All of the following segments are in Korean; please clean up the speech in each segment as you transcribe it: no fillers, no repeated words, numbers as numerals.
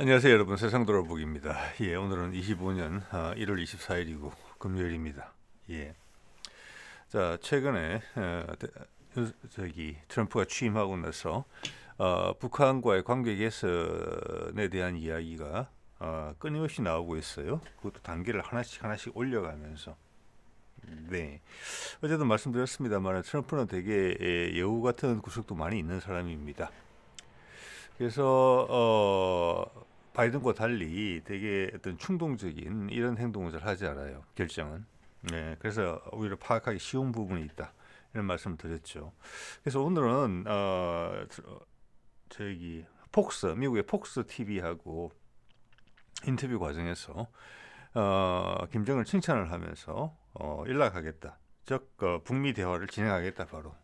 안녕하세요 여러분, 세상 돌아보기입니다. 오늘은 25년 1월 24일이고 금요일입니다. 최근에 트럼프가 취임하고 나서 북한과의 관계 개선에 대한 이야기가 끊임없이 나오고 있어요. 그것도 단계를 하나씩 올려가면서. 네, 어제도 말씀드렸습니다만 트럼프는 되게 여우 같은 구석도 많이 있는 사람입니다. 그래서 바이든과 달리 되게 어떤 충동적인 이런 행동을 잘 하지 않아요. 결정은. 네, 그래서 오히려 파악하기 쉬운 부분이 있다. 이런 말씀을 드렸죠. 그래서 오늘은 미국의 폭스 TV하고 인터뷰 과정에서 김정을 칭찬을 하면서 연락하겠다. 즉 북미 대화를 진행하겠다 바로.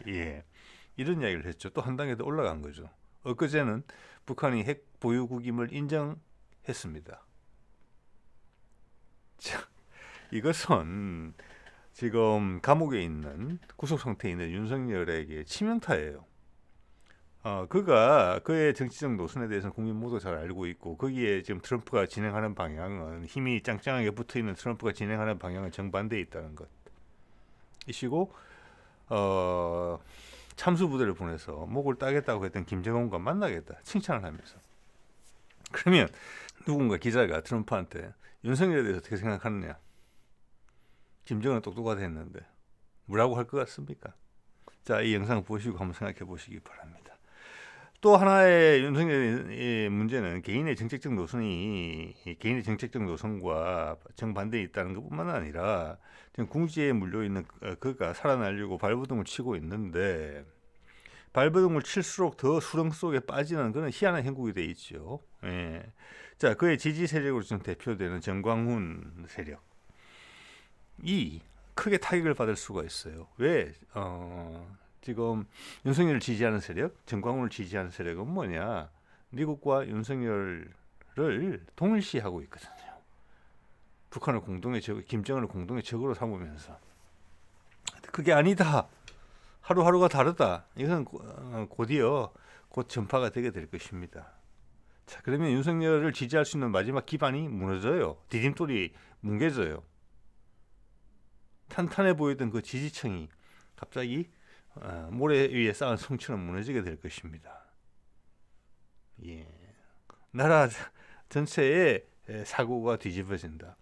이런 이야기를 했죠. 또 한 단계 더 올라간 거죠. 엊그제는 북한이 핵 보유국임을 인정했습니다. 자, 이것은 지금 감옥에 있는 구속 상태에 있는 윤석열에게 치명타예요. 그가 그의 정치적 노선에 대해서는 국민 모두 잘 알고 있고, 거기에 지금 트럼프가 진행하는 방향은, 힘이 짱짱하게 붙어 있는 트럼프가 진행하는 방향은 정반대에 있다는 것 이시고, 참수 부대를 보내서 목을 따겠다고 했던 김정은과 만나겠다 칭찬을 하면서. 그러면 누군가 기자가 트럼프한테 윤석열에 대해서 어떻게 생각하느냐, 김정은은 똑똑하다 했는데 뭐라고 할 것 같습니까? 자, 이 영상 보시고 한번 생각해 보시기 바랍니다. 또 하나의 윤석열의 문제는 개인의 정책적 노선과 정반대에 있다는 것뿐만 아니라 지금 궁지에 물려 있는 그가 살아나려고 발버둥을 치고 있는데, 발버둥을 칠수록 더 수렁 속에 빠지는 그런 희한한 형국이 돼 있죠. 자, 그의 지지 세력으로 지금 대표되는 정광훈 세력, 이 크게 타격을 받을 수가 있어요. 왜? 지금 윤석열을 지지하는 세력, 정광훈을 지지하는 세력은 뭐냐? 미국과 윤석열을 동일시하고 있거든요. 북한을 공동의 적, 김정은을 공동의 적으로 삼으면서. 그게 아니다. 하루하루가 다르다. 이것은 곧 전파가 되게 될 것입니다. 자, 그러면 윤석열을 지지할 수 있는 마지막 기반이 무너져요. 디딤돌이 뭉개져요. 탄탄해 보이던 그 지지층이 갑자기 모래 위에 쌓은 성처럼 무너지게 될 것입니다. 나라 전체의 사고가 뒤집어진다.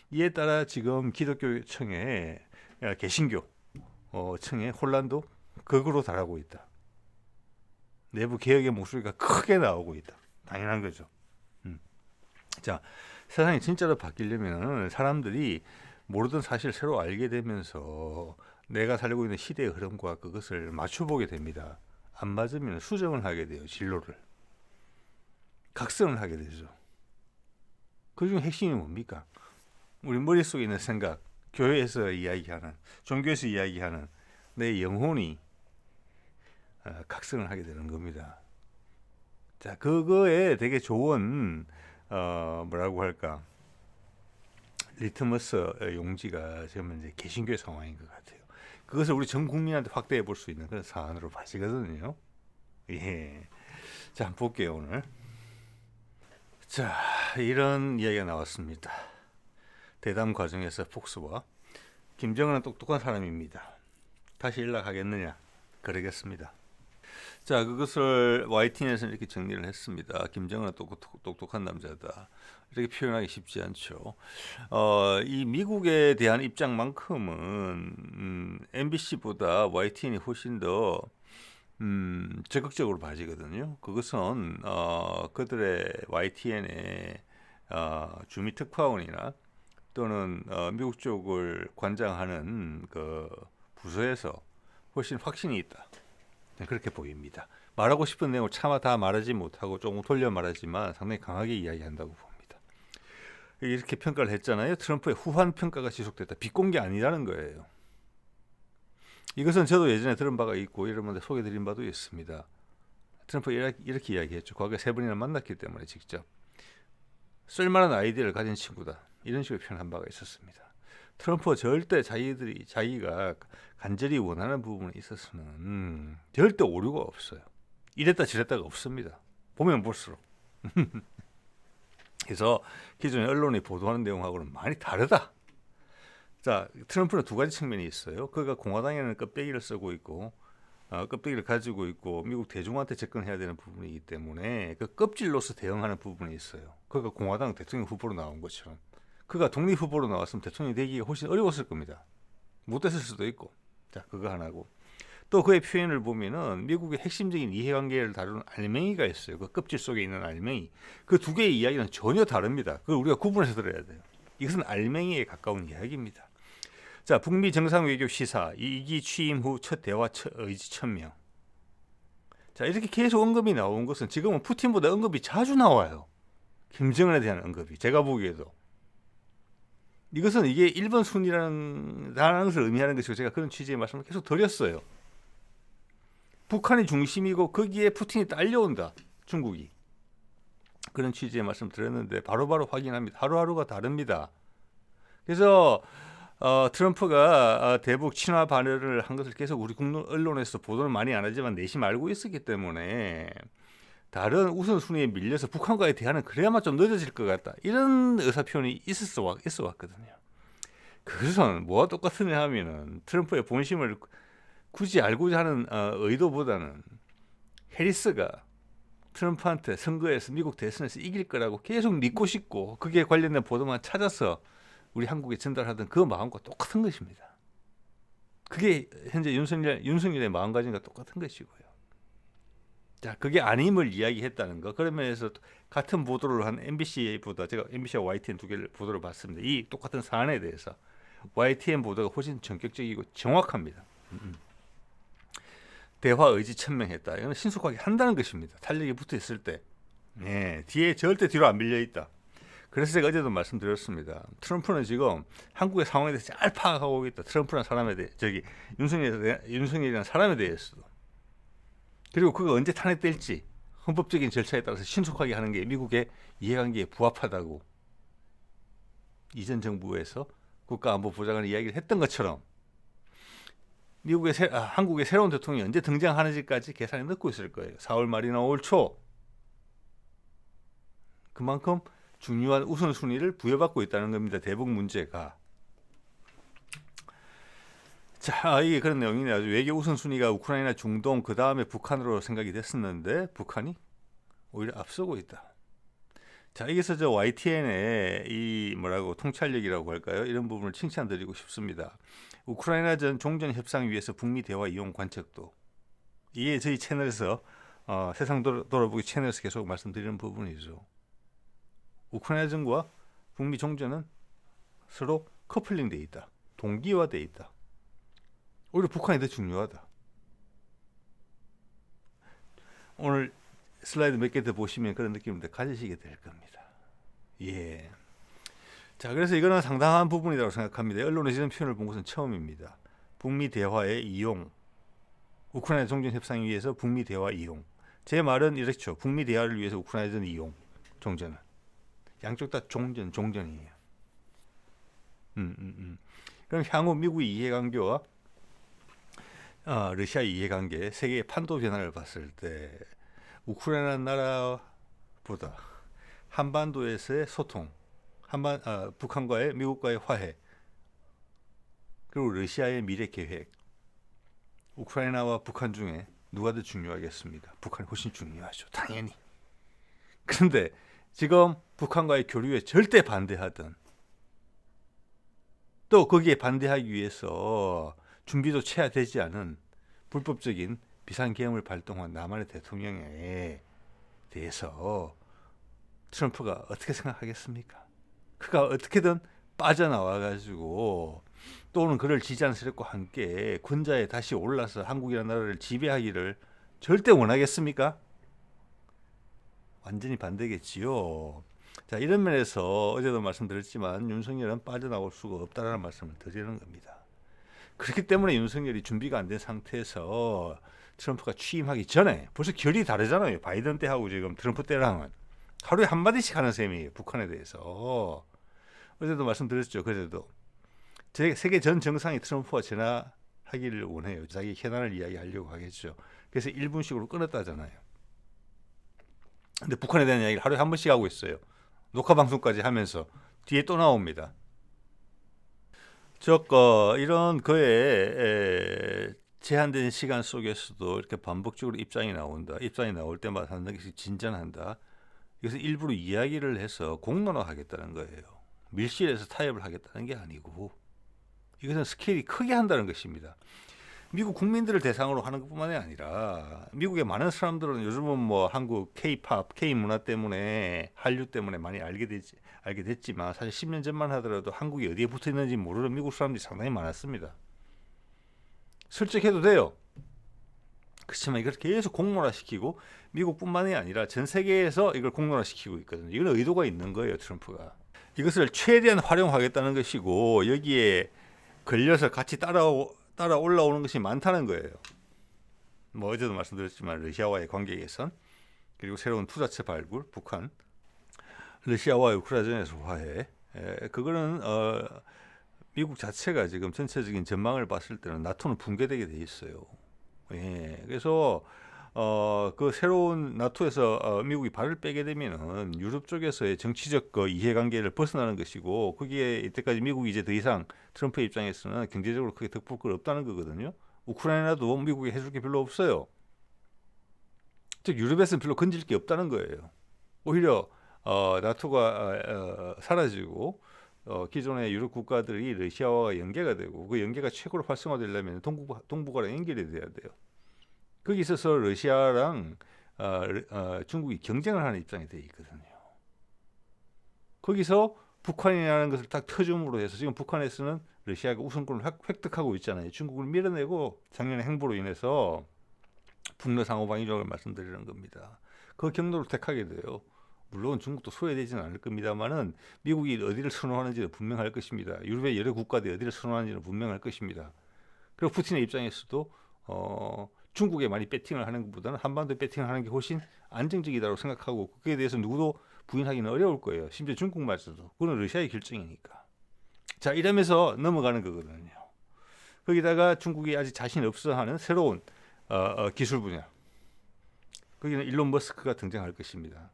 이에 따라 지금 기독교청의 개신교 청의 혼란도 극으로 달하고 있다. 내부 개혁의 목소리가 크게 나오고 있다. 당연한 거죠. 자, 세상이 진짜로 바뀌려면 사람들이 모르던 사실을 새로 알게 되면서 내가 살고 있는 시대의 흐름과 그것을 맞춰보게 됩니다. 안 맞으면 수정을 하게 돼요. 진로를. 각성을 하게 되죠. 그중 핵심이 뭡니까? 우리 머릿속에 있는 생각, 교회에서 이야기하는, 종교에서 이야기하는 내 영혼이 각성을 하게 되는 겁니다. 자, 그거에 되게 좋은 뭐라고 할까, 리트머스 용지가 지금 이제 개신교의 상황인 것 같아요. 그것을 우리 전 국민한테 확대해 볼 수 있는 그런 사안으로 봐지거든요. 자, 한번 볼게요 오늘. 자, 이런 이야기가 나왔습니다. 대담 과정에서 폭스와 김정은은 똑똑한 사람입니다. 다시 연락하겠느냐? 그러겠습니다. 자, 그것을 YTN에서 이렇게 정리를 했습니다. 김정은은 똑똑한 남자다. 이렇게 표현하기 쉽지 않죠. 이 미국에 대한 입장만큼은 MBC보다 YTN이 훨씬 더 적극적으로 봐지거든요. 그것은 그들의 YTN의 주미 특파원이나 또는 미국 쪽을 관장하는 그 부서에서 훨씬 확신이 있다. 그렇게 보입니다. 말하고 싶은 내용을 차마 다 말하지 못하고 조금 돌려 말하지만 상당히 강하게 이야기한다고 봅니다. 이렇게 평가를 했잖아요. 트럼프의 후한 평가가 지속됐다. 비꼰 게 아니라는 거예요. 이것은 저도 예전에 들은 바가 있고 여러분들 소개드린 바도 있습니다. 트럼프가 이렇게 이야기했죠. 과거에 3번이나 만났기 때문에 직접. 쓸만한 아이디어를 가진 친구다. 이런 식으로 표현한 바가 있었습니다. 트럼프가 절대 자기가 간절히 원하는 부분에 있어서는 절대 오류가 없어요. 이랬다 저랬다가 없습니다. 보면 볼수록. 그래서 기존의 언론이 보도하는 내용하고는 많이 다르다. 자, 트럼프는 두 가지 측면이 있어요. 그가 공화당에는 껍데기를 쓰고 있고 껍데기를 가지고 있고 미국 대중한테 접근해야 되는 부분이기 때문에 그 껍질로서 대응하는 부분이 있어요. 그가 공화당 대통령 후보로 나온 것처럼 그가 독립 후보로 나왔으면 대통령이 되기가 훨씬 어려웠을 겁니다. 못됐을 수도 있고. 자, 그거 하나고. 또 그의 표현을 보면은 미국의 핵심적인 이해관계를 다루는 알맹이가 있어요. 그 껍질 속에 있는 알맹이. 그 두 개의 이야기는 전혀 다릅니다. 그걸 우리가 구분해서 들어야 돼요. 이것은 알맹이에 가까운 이야기입니다. 자, 북미 정상외교 시사 2기 취임 후 첫 대화 의지 천명. 자, 이렇게 계속 언급이 나온 것은 지금은 푸틴보다 언급이 자주 나와요. 김정은에 대한 언급이. 제가 보기에도. 이것은 이게 1번 순위라는 것을 의미하는 것이고 제가 그런 취지의 말씀을 계속 드렸어요. 북한이 중심이고 거기에 푸틴이 딸려온다. 중국이. 그런 취지의 말씀 드렸는데 바로바로 확인합니다. 하루하루가 다릅니다. 그래서 트럼프가 대북 친화 반열을 한 것을 계속 우리 국내 언론에서 보도를 많이 안 하지만 내심 알고 있었기 때문에 다른 우선순위에 밀려서 북한과의 대화는 그래야만 좀 늦어질 것 같다. 이런 의사표현이 있어 왔거든요. 그것은 뭐와 똑같으냐 하면은 트럼프의 본심을 굳이 알고자 하는 의도보다는 해리스가 트럼프한테 선거에서 미국 대선에서 이길 거라고 계속 믿고 싶고 그게 관련된 보도만 찾아서 우리 한국에 전달하던 그 마음과 똑같은 것입니다. 그게 현재 윤석열의 마음가짐과 똑같은 것이고요. 자, 그게 아님을 이야기했다는 거. 그런 면에서 같은 보도를 한 MBC보다 제가 MBC와 YTN 두 개를 보도를 봤습니다. 이 똑같은 사안에 대해서 YTN 보도가 훨씬 전격적이고 정확합니다. 대화 의지 천명했다. 이건 신속하게 한다는 것입니다. 탄력이 붙어 있을 때, 뒤에 절대 뒤로 안 밀려 있다. 그래서 제가 어제도 말씀드렸습니다. 트럼프는 지금 한국의 상황에 대해서 잘 파악하고 있다. 트럼프라는 사람에 대해, 윤석열이라는 사람에 대해서도. 그리고 그가 언제 탄핵될지 헌법적인 절차에 따라서 신속하게 하는 게 미국의 이해관계에 부합하다고 이전 정부에서 국가안보보좌관 이야기를 했던 것처럼 한국의 새로운 대통령이 언제 등장하는지까지 계산에 넣고 있을 거예요. 4월 말이나 5월 초. 그만큼 중요한 우선순위를 부여받고 있다는 겁니다. 대북 문제가. 자, 이게 그런 내용이네요. 외교 우선순위가 우크라이나, 중동, 그 다음에 북한으로 생각이 됐었는데 북한이 오히려 앞서고 있다. 자, 여기서 저 YTN의 이 통찰력이라고 할까요? 이런 부분을 칭찬드리고 싶습니다. 우크라이나전 종전 협상 위에서 북미 대화 이용 관측도. 이게 저희 채널에서 세상 돌아보기 채널에서 계속 말씀드리는 부분이죠. 우크라이나전과 북미 종전은 서로 커플링돼 있다. 동기화돼 있다. 오히려 북한이 더 중요하다. 오늘 슬라이드 몇 개 더 보시면 그런 느낌을 더 가지시게 될 겁니다. 예. 자, 그래서 이거는 상당한 부분이라고 생각합니다. 언론에서 이런 표현을 본 것은 처음입니다. 북미 대화의 이용. 우크라이나 종전 협상 위해서 북미 대화 이용. 제 말은 이렇죠. 북미 대화를 위해서 우크라이나전 이용. 종전은. 양쪽 다 종전이에요. 그럼 향후 미국의 이해관계와 러시아 이해관계, 세계의 판도 변화를 봤을 때 우크라이나 나라보다 한반도에서의 소통, 북한과의 미국과의 화해, 그리고 러시아의 미래 계획, 우크라이나와 북한 중에 누가 더 중요하겠습니까? 북한이 훨씬 중요하죠. 당연히. 그런데 지금 북한과의 교류에 절대 반대하던 또 거기에 반대하기 위해서 준비도 채야 되지 않은 불법적인 비상계엄을 발동한 남한의 대통령에 대해서 트럼프가 어떻게 생각하겠습니까? 그가 어떻게든 빠져나와가지고 또는 그를 지지하는 세력과 함께 군자에 다시 올라서 한국이라는 나라를 지배하기를 절대 원하겠습니까? 완전히 반대겠지요. 자, 이런 면에서 어제도 말씀드렸지만 윤석열은 빠져나올 수가 없다라는 말씀을 드리는 겁니다. 그렇기 때문에 윤석열이 준비가 안 된 상태에서 트럼프가 취임하기 전에 벌써 결이 다르잖아요. 바이든 때하고 지금 트럼프 때랑은 하루에 한마디씩 하는 셈이에요. 북한에 대해서. 어제도 말씀드렸죠. 그래도 세계 전 정상이 트럼프와 전화하기를 원해요. 자기 현안을 이야기하려고 하겠죠. 그래서 1분씩으로 끊었다잖아요. 근데 북한에 대한 이야기를 하루에 한 번씩 하고 있어요. 녹화 방송까지 하면서 뒤에 또 나옵니다. 이런 그의 제한된 시간 속에서도 이렇게 반복적으로 입장이 나온다. 입장이 나올 때마다 한 개씩 진전한다. 이것을 일부러 이야기를 해서 공론화하겠다는 거예요. 밀실에서 타협을 하겠다는 게 아니고 이것은 스케일이 크게 한다는 것입니다. 미국 국민들을 대상으로 하는 것뿐만이 아니라 미국의 많은 사람들은 요즘은 뭐 한국 K-팝, K-문화 때문에 한류 때문에 많이 알게 됐지만 사실 10년 전만 하더라도 한국이 어디에 붙어 있는지 모르는 미국 사람들이 상당히 많았습니다. 설득해도 돼요. 그렇지만 이걸 계속 공론화시키고 미국뿐만이 아니라 전 세계에서 이걸 공론화시키고 있거든요. 이건 의도가 있는 거예요, 트럼프가. 이것을 최대한 활용하겠다는 것이고 여기에 걸려서 같이 따라 올라오는 것이 많다는 거예요. 뭐 어제도 말씀드렸지만 러시아와의 관계 개선, 그리고 새로운 투자처 발굴, 북한, 러시아와의 우크라이나에서 화해. 그거는 미국 자체가 지금 전체적인 전망을 봤을 때는 나토는 붕괴되게 돼 있어요. 그래서 그 새로운 나토에서 미국이 발을 빼게 되면은 유럽 쪽에서의 정치적 이해관계를 벗어나는 것이고 거기에 이때까지 미국이 이제 더 이상 트럼프의 입장에서는 경제적으로 크게 덕볼 건 없다는 거거든요. 우크라이나도 미국이 해줄 게 별로 없어요. 즉 유럽에서는 별로 건질 게 없다는 거예요. 오히려 나토가 사라지고 기존의 유럽 국가들이 러시아와 연계가 되고 그 연계가 최고로 활성화되려면 동북아랑 연결이 돼야 돼요. 거기 있어서 러시아랑 중국이 경쟁을 하는 입장이 되어 있거든요. 거기서 북한이라는 것을 딱 터줌으로 해서 지금 북한에서는 러시아가 우선권을 획득하고 있잖아요. 중국을 밀어내고 작년의 행보로 인해서 북러 상호방위적을 말씀드리는 겁니다. 그 경로를 택하게 돼요. 물론 중국도 소외되지는 않을 겁니다만은 미국이 어디를 선호하는지는 분명할 것입니다. 유럽의 여러 국가들이 어디를 선호하는지는 분명할 것입니다. 그리고 푸틴의 입장에서도 중국에 많이 배팅을 하는 것보다는 한반도에 배팅을 하는 게 훨씬 안정적이다고 생각하고 그에 대해서 누구도 부인하기는 어려울 거예요. 심지어 중국마저도. 그건 러시아의 결정이니까. 자, 이러면서 넘어가는 거거든요. 거기다가 중국이 아직 자신 없어 하는 새로운 기술 분야. 거기는 일론 머스크가 등장할 것입니다.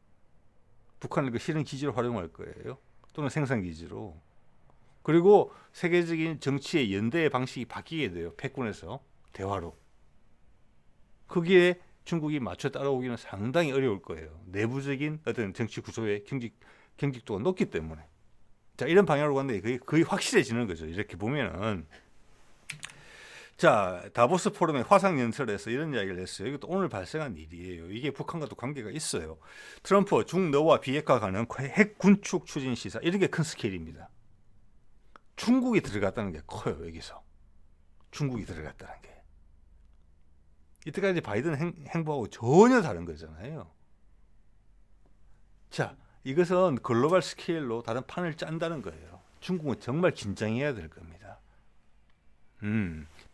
북한을 그 실은 기지로 활용할 거예요. 또는 생산 기지로. 그리고 세계적인 정치의 연대의 방식이 바뀌게 돼요. 패권에서 대화로. 거기에 중국이 맞춰 따라오기는 상당히 어려울 거예요. 내부적인 어떤 정치 구조의 경직도가 높기 때문에. 자, 이런 방향으로 갔는데 그게 거의 확실해지는 거죠. 이렇게 보면은. 자, 다보스 포럼의 화상연설에서 이런 이야기를 했어요. 이것도 오늘 발생한 일이에요. 이게 북한과도 관계가 있어요. 트럼프 중너와 비핵화 가능 핵 군축 추진 시사. 이런 게 큰 스케일입니다. 중국이 들어갔다는 게 커요. 여기서. 중국이 들어갔다는 게. 이때까지 바이든 행보하고 전혀 다른 거잖아요. 자, 이것은 글로벌 스케일로 다른 판을 짠다는 거예요. 중국은 정말 긴장해야 될 겁니다.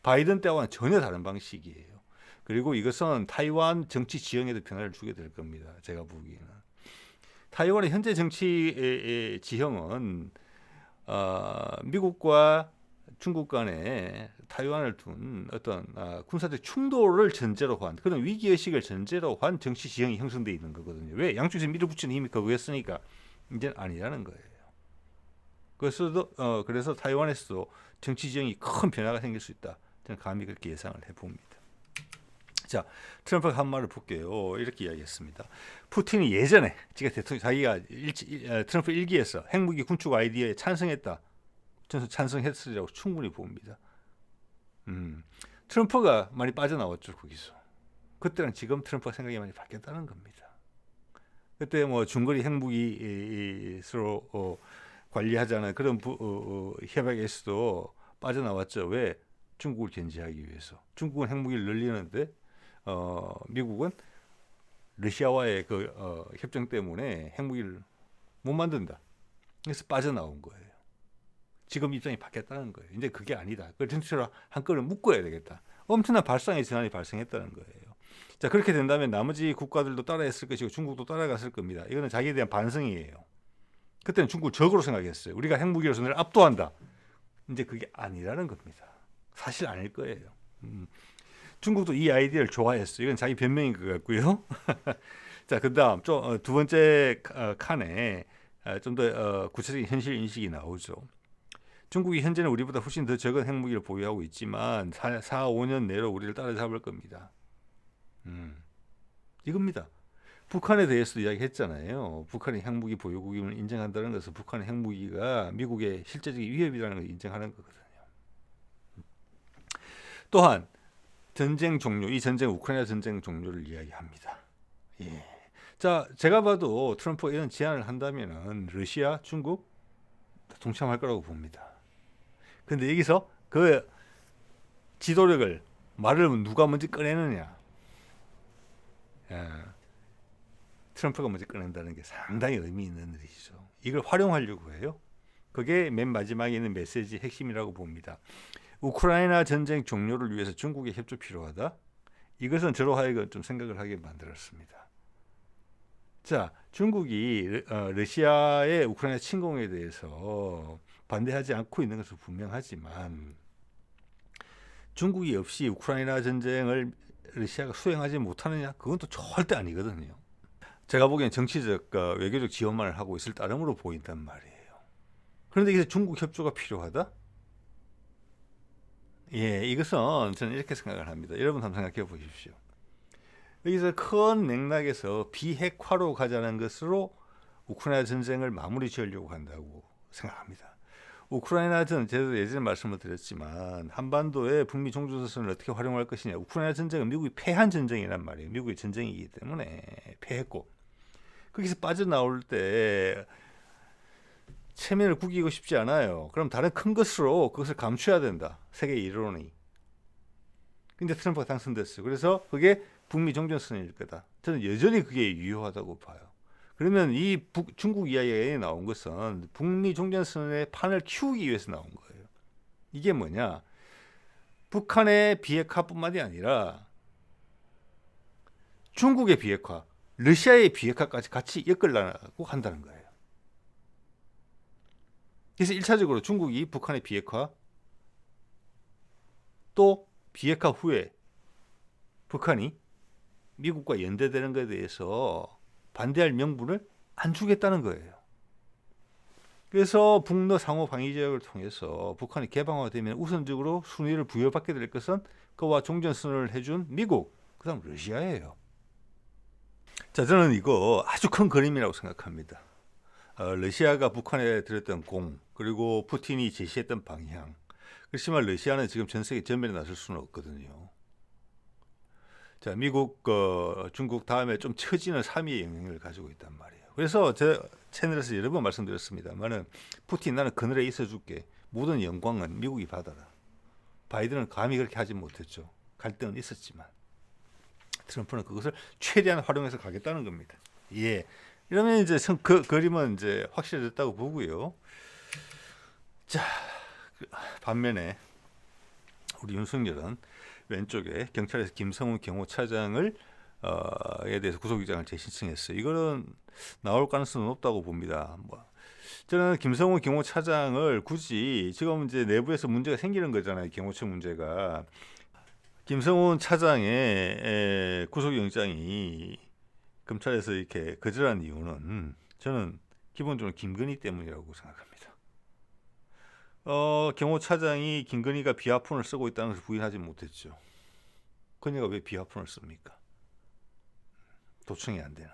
바이든 때와는 전혀 다른 방식이에요. 그리고 이것은 타이완 정치 지형에도 변화를 주게 될 겁니다. 제가 보기에는. 타이완의 현재 정치 지형은 미국과 중국 간에 타이완을 둔 어떤 군사적 충돌을 전제로 한 그런 위기의식을 전제로 한 정치 지형이 형성되어 있는 거거든요. 왜? 양쪽에서 밀어붙이는 힘이 그거였으니까 이제는 아니라는 거예요. 그래서 타이완에서도 정치 지형이 큰 변화가 생길 수 있다. 저는 감히 그렇게 예상을 해봅니다. 자, 트럼프가 한 말을 볼게요. 이렇게 이야기했습니다. 푸틴이 예전에 자기가 트럼프 일기에서 핵무기 군축 아이디어에 찬성했다. 저는 찬성했으리라고 충분히 봅니다. 트럼프가 많이 빠져나왔죠, 거기서. 그때랑 지금 트럼프가 생각이 많이 바뀌었다는 겁니다. 그때 뭐 중거리 핵무기 서로 관리하자는 그런 협약에서도 빠져나왔죠. 왜? 중국을 견제하기 위해서. 중국은 핵무기를 늘리는데 미국은 러시아와의 그 협정 때문에 핵무기를 못 만든다. 그래서 빠져나온 거예요. 지금 입장이 바뀌었다는 거예요. 이제 그게 아니다. 그걸 전체로 한꺼번에 묶어야 되겠다. 엄청난 발상의 전환이 발생했다는 거예요. 자, 그렇게 된다면 나머지 국가들도 따라했을 것이고 중국도 따라갔을 겁니다. 이거는 자기에 대한 반성이에요. 그때는 중국을 적으로 생각했어요. 우리가 핵무기로서 늘 압도한다. 이제 그게 아니라는 겁니다. 사실 아닐 거예요. 중국도 이 아이디어를 좋아했어요. 이건 자기 변명인 것 같고요. 자, 그다음 두 번째 칸에 좀 더 구체적인 현실 인식이 나오죠. 중국이 현재는 우리보다 훨씬 더 적은 핵무기를 보유하고 있지만 5년 내로 우리를 따라잡을 겁니다. 이겁니다. 북한에 대해서도 이야기했잖아요. 북한이 핵무기 보유국임을 인정한다는 것은 북한의 핵무기가 미국의 실제적인 위협이라는 걸 인정하는 거거든요. 또한 전쟁 종료, 이 전쟁 우크라이나 전쟁 종료를 이야기합니다. 예. 자, 제가 봐도 트럼프가 이런 제안을 한다면은 러시아, 중국 동참할 거라고 봅니다. 근데 여기서 그 지도력을 말을 누가 먼저 꺼내느냐. 예. 트럼프가 먼저 꺼낸다는 게 상당히 의미 있는 일이죠. 이걸 활용하려고 해요. 그게 맨 마지막에 있는 메시지 핵심이라고 봅니다. 우크라이나 전쟁 종료를 위해서 중국의 협조 필요하다. 이것은 저로 하여금 좀 생각을 하게 만들었습니다. 자, 중국이 러시아의 우크라이나 침공에 대해서 반대하지 않고 있는 것은 분명하지만 중국이 없이 우크라이나 전쟁을 러시아가 수행하지 못하느냐? 그건 또 절대 아니거든요. 제가 보기엔 정치적, 외교적 지원만을 하고 있을 따름으로 보인단 말이에요. 그런데 이게 중국 협조가 필요하다? 예, 이것은 저는 이렇게 생각을 합니다. 여러분 한번 생각해 보십시오. 여기서 큰 맥락에서 비핵화로 가자는 것으로 우크라이나 전쟁을 마무리 지으려고 한다고 생각합니다. 우크라이나 제가 예전에 말씀을 드렸지만 한반도의 북미 종전선을 어떻게 활용할 것이냐. 우크라이나 전쟁은 미국이 패한 전쟁이란 말이에요. 미국의 전쟁이기 때문에 패했고 거기서 빠져나올 때 체면을 구기고 싶지 않아요. 그럼 다른 큰 것으로 그것을 감춰야 된다. 세계 이론이. 근데 트럼프가 당선됐어요. 그래서 그게 북미 종전선일 거다. 저는 여전히 그게 유효하다고 봐요. 그러면 이 중국 이야기에 나온 것은 북미 종전선의 판을 키우기 위해서 나온 거예요. 이게 뭐냐? 북한의 비핵화뿐만이 아니라 중국의 비핵화, 러시아의 비핵화까지 같이 엮으려고 한다는 거예요. 그래서 1차적으로 중국이 북한의 비핵화, 또 비핵화 후에 북한이 미국과 연대되는 것에 대해서 반대할 명분을 안 주겠다는 거예요. 그래서 북러 상호 방위 조약을 통해서 북한이 개방화되면 우선적으로 순위를 부여받게 될 것은 그와 종전선언을 해준 미국, 그다음 러시아예요. 자, 저는 이거 아주 큰 그림이라고 생각합니다. 러시아가 북한에 들였던 공, 그리고 푸틴이 제시했던 방향. 그렇지만 러시아는 지금 전 세계 전면에 나설 수는 없거든요. 자, 미국, 중국 다음에 좀 처지는 3위의 영향력을 가지고 있단 말이에요. 그래서 제 채널에서 여러 번 말씀드렸습니다만은 푸틴 나는 그늘에 있어줄게. 모든 영광은 미국이 받아라. 바이든은 감히 그렇게 하지 못했죠. 갈등은 있었지만 트럼프는 그것을 최대한 활용해서 가겠다는 겁니다. 예. 이러면 이제 그 그림은 이제 확실해졌다고 보고요. 자, 반면에 우리 윤석열은 왼쪽에 경찰에서 김성훈 경호차장을 에 대해서 구속영장을 재신청했어요. 이거는 나올 가능성은 높다고 봅니다. 저는 김성훈 경호차장을 굳이 지금 이제 내부에서 문제가 생기는 거잖아요. 경호처 문제가. 김성훈 차장의 구속영장이 검찰에서 이렇게 거절한 이유는 저는 기본적으로 김건희 때문이라고 생각합니다. 경호차장이 김건희가 비하폰을 쓰고 있다는 것을 부인하지 못했죠. 그녀가 왜 비하폰을 씁니까? 도청이 안 되는.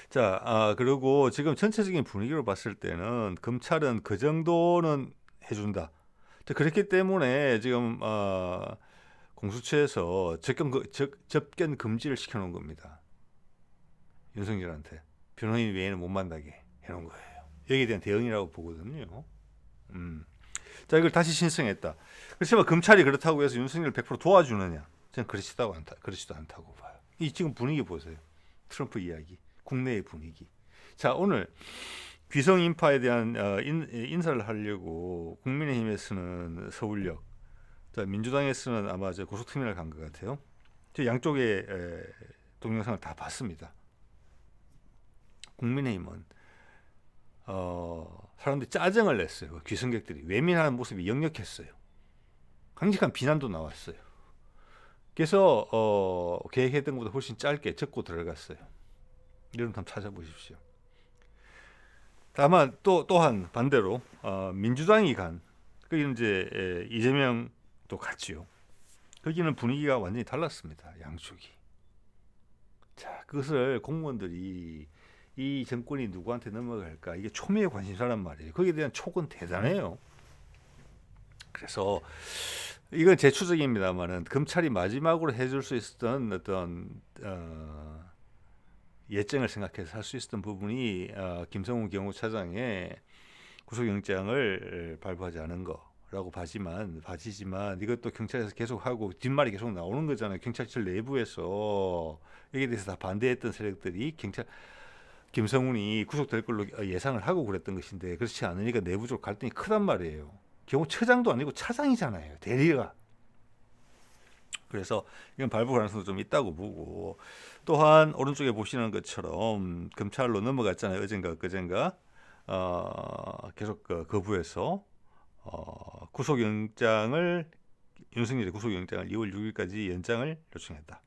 자, 그리고 지금 전체적인 분위기로 봤을 때는 검찰은 그 정도는 해준다. 그렇기 때문에 지금 공수처에서 접견 금지를 시켜놓은 겁니다. 윤석열한테 변호인 외에는 못 만나게 해놓은 거예요. 여기에 대한 대응이라고 보거든요. 자, 이걸 다시 신청했다. 그렇지만 검찰이 그렇다고 해서 윤석열을 100% 도와주느냐? 저는 그렇지도 않다고 봐요. 이 지금 분위기 보세요. 트럼프 이야기, 국내의 분위기. 자, 오늘 귀성 인파에 대한 인사를 하려고 국민의힘에서는 서울역, 자, 민주당에서는 아마 고속터미널 간 것 같아요. 저 양쪽의 동영상을 다 봤습니다. 국민의힘은 사람들이 짜증을 냈어요. 귀성객들이 외면하는 모습이 역력했어요. 강력한 비난도 나왔어요. 그래서 계획했던 것보다 훨씬 짧게 접고 들어갔어요. 이런 거 한번 찾아보십시오. 다만 또한 반대로 민주당이 거기는 이제 이재명도 갔지요. 거기는 분위기가 완전히 달랐습니다. 양쪽이. 자, 그것을 공무원들이 이 정권이 누구한테 넘어갈까 이게 초미의 관심사란 말이에요. 거기에 대한 촉은 대단해요. 그래서 이건 제 추정입니다만은 검찰이 마지막으로 해줄 수 있었던 어떤 예정을 생각해서 할 수 있었던 부분이 김성훈 경호차장의 구속영장을 발부하지 않은 거라고 봐지지만 이것도 경찰에서 계속 하고 뒷말이 계속 나오는 거잖아요. 경찰청 내부에서 여기에 대해서 다 반대했던 세력들이 김성훈이 구속될 걸로 예상을 하고 그랬던 것인데 그렇지 않으니까 내부적으로 갈등이 크단 말이에요. 경호처장도 아니고 차장이잖아요. 대리가. 그래서 이건 발부 가능성도 좀 있다고 보고 또한 오른쪽에 보시는 것처럼 검찰로 넘어갔잖아요. 어젠가 그젠가 계속 거부해서 윤석열의 구속영장을 2월 6일까지 연장을 요청했다.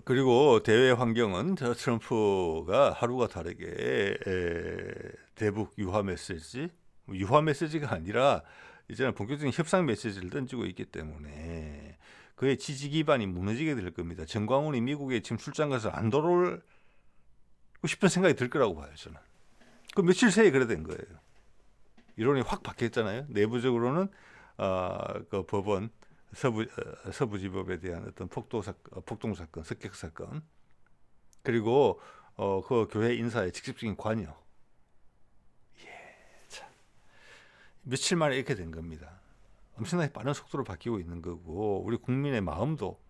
그리고 대외 환경은 트럼프가 하루가 다르게 대북 유화 메시지가 아니라 이제는 본격적인 협상 메시지를 던지고 있기 때문에 그의 지지 기반이 무너지게 될 겁니다. 정광훈이 미국에 지금 출장 가서 안 돌아오고 싶은 생각이 들 거라고 봐요, 저는. 그 며칠 새에 그래 된 거예요. 이론이 확 바뀌었잖아요. 내부적으로는 그 법원 서부지법에 대한 어떤 폭동 사건, 습격 사건, 그리고 그 교회 인사의 직접적인 관여. 참. 며칠 만에 이렇게 된 겁니다. 엄청나게 빠른 속도로 바뀌고 있는 거고 우리 국민의 마음도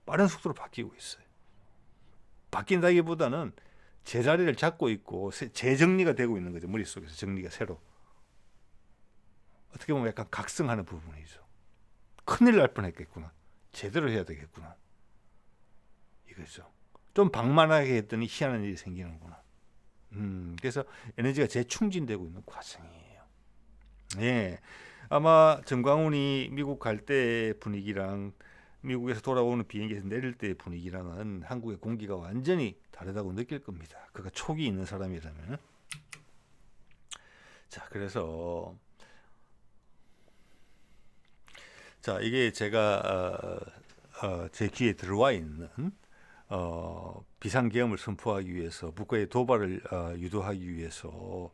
빠른 속도로 바뀌고 있어요. 바뀐다기보다는 제자리를 잡고 있고 재정리가 되고 있는 거죠. 머릿속에서 정리가 새로. 어떻게 보면 약간 각성하는 부분이죠. 큰일 날 뻔했겠구나. 제대로 해야 되겠구나. 이거죠. 좀 방만하게 했더니 희한한 일이 생기는구나. 그래서 에너지가 재충진되고 있는 과정이에요. 예. 아마 정광훈이 미국 갈 때 분위기랑 미국에서 돌아오는 비행기에서 내릴 때 분위기랑은 한국의 공기가 완전히 다르다고 느낄 겁니다. 그가 촉이 있는 사람이라면. 자, 그래서 자, 이게 제가 제 귀에 들어와 있는 비상계엄을 선포하기 위해서 북한의 도발을 유도하기 위해서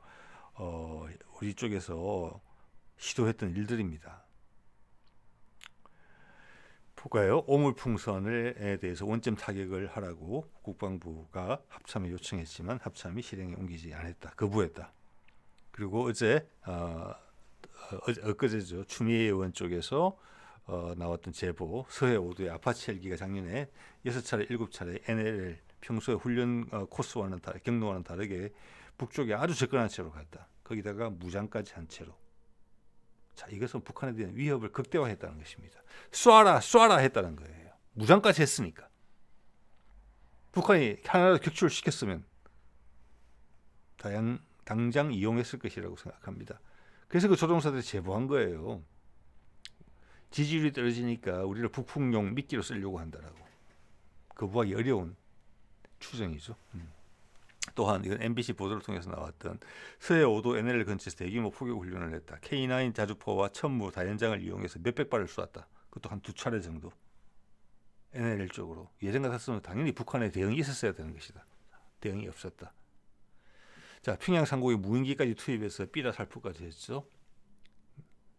우리 쪽에서 시도했던 일들입니다. 북한의 오물풍선에 대해서 원점 타격을 하라고 국방부가 합참에 요청했지만 합참이 실행에 옮기지 않았다. 거부했다. 그리고 엊그제죠. 추미애 의원 쪽에서 나왔던 제보 서해 5도의 아파치 헬기가 작년에 6차례 7차례 NLL 평소에 훈련 코스와는 경로와는 다르게 북쪽에 아주 접근한 채로 갔다. 거기다가 무장까지 한 채로. 자, 이것은 북한에 대한 위협을 극대화했다는 것입니다. 쏴라 했다는 거예요. 무장까지 했으니까. 북한이 하나라도 격추를 시켰으면 당장 이용했을 것이라고 생각합니다. 그래서 그 조종사들이 제보한 거예요. 지지율이 떨어지니까 우리를 북풍용 미끼로 쓰려고 한다라고. 거부하기 어려운 추정이죠. 또한 이건 MBC 보도를 통해서 나왔던 서해 5도 NLL 근처에서 대규모 포격 훈련을 했다. K9 자주포와 천무 다연장을 이용해서 몇백 발을 쏘았다. 그것도 한 2차례 정도. NLL 쪽으로. 예전 같았으면 당연히 북한에 대응이 있었어야 되는 것이다. 대응이 없었다. 자, 평양 상공에 무인기까지 투입해서 삐라 살포까지 했죠.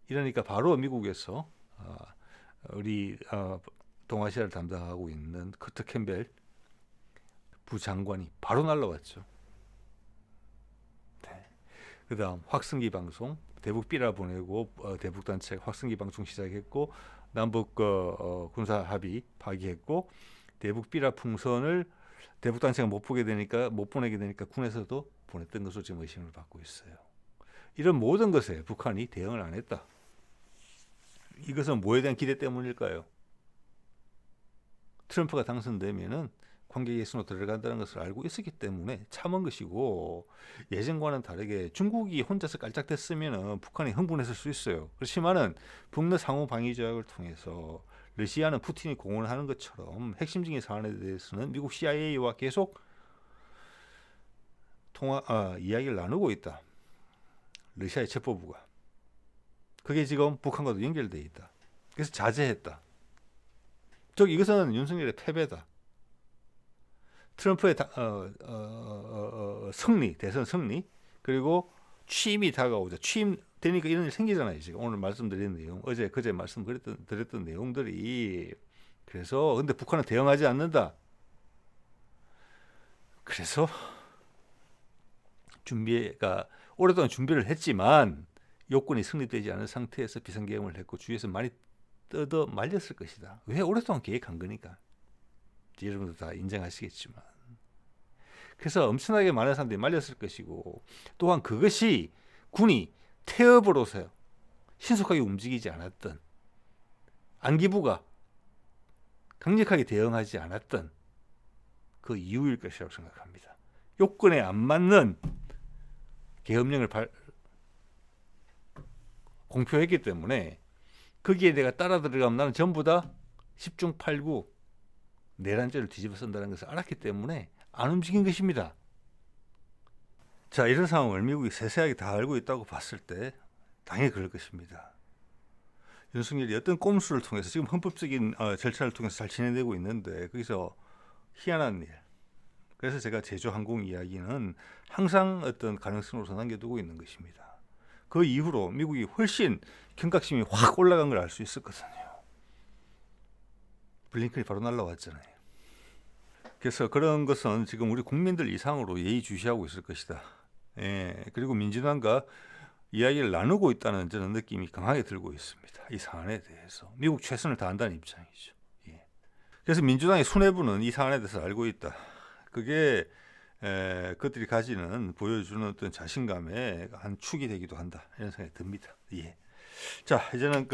이러니까 바로 미국에서 우리 동아시아를 담당하고 있는 커터 캠벨 부장관이 바로 날라왔죠. 네. 그다음 확성기 방송 대북 삐라 보내고 대북 단체가 확성기 방송 시작했고 남북 군사 합의 파기했고 대북 삐라 풍선을 대북 단체가 못 보내게 되니까 군에서도 보냈던 것으로 지금 의심을 받고 있어요. 이런 모든 것에 북한이 대응을 안 했다. 이것은 뭐에 대한 기대 때문일까요? 트럼프가 당선되면은 관계 개선으로 들어간다는 것을 알고 있었기 때문에 참은 것이고 예전과는 다르게 중국이 혼자서 깔짝댔으면 북한이 흥분했을 수 있어요. 그렇지만은 북러 상호 방위 조약을 통해서 러시아는 푸틴이 공언하는 것처럼 핵심적인 사안에 대해서는 미국 CIA와 계속 이야기를 나누고 있다. 러시아의 첩보부가. 그게 지금 북한과도 연결돼 있다. 그래서 자제했다. 즉 이것은 윤석열의 패배다. 트럼프의 승리, 대선 승리, 그리고 취임이 다가오자. 취임 되니까 이런 일이 생기잖아요. 지금 오늘 말씀드린 내용, 어제 그제 말씀드렸던 내용들이. 그래서 근데 북한은 대응하지 않는다. 그래서 오랫동안 준비를 했지만 요건이 승리되지 않은 상태에서 비상계엄을 했고 주위에서 많이 뜯어 말렸을 것이다. 왜? 오랫동안 계획한 거니까. 여러분들 다 인정하시겠지만. 그래서 엄청나게 많은 사람들이 말렸을 것이고, 또한 그것이 군이 태업으로서 신속하게 움직이지 않았던, 안기부가 강력하게 대응하지 않았던 그 이유일 것이라고 생각합니다. 요건에 안 맞는 계엄령을 공표했기 때문에 거기에 내가 따라 들어가면 나는 전부 다 10중 8구 내란죄를 뒤집어 쓴다는 것을 알았기 때문에 안 움직인 것입니다. 자, 이런 상황을 미국이 세세하게 다 알고 있다고 봤을 때 당연히 그럴 것입니다. 윤석열이 어떤 꼼수를 통해서 지금 헌법적인 절차를 통해서 잘 진행되고 있는데 거기서 희한한 일. 그래서 제가 제주항공 이야기는 항상 어떤 가능성으로서 남겨두고 있는 것입니다. 그 이후로 미국이 훨씬 경각심이 확 올라간 걸 알 수 있었거든요. 블링컨이 바로 날라왔잖아요. 그래서 그런 것은 지금 우리 국민들 이상으로 예의주시하고 있을 것이다. 그리고 민주당과 이야기를 나누고 있다는 저는 느낌이 강하게 들고 있습니다. 이 사안에 대해서. 미국 최선을 다한다는 입장이죠. 그래서 민주당의 수뇌부는 이 사안에 대해서 알고 있다. 그게 그들이 보여주는 어떤 자신감의 한 축이 되기도 한다. 이런 생각이 듭니다. 자, 이제는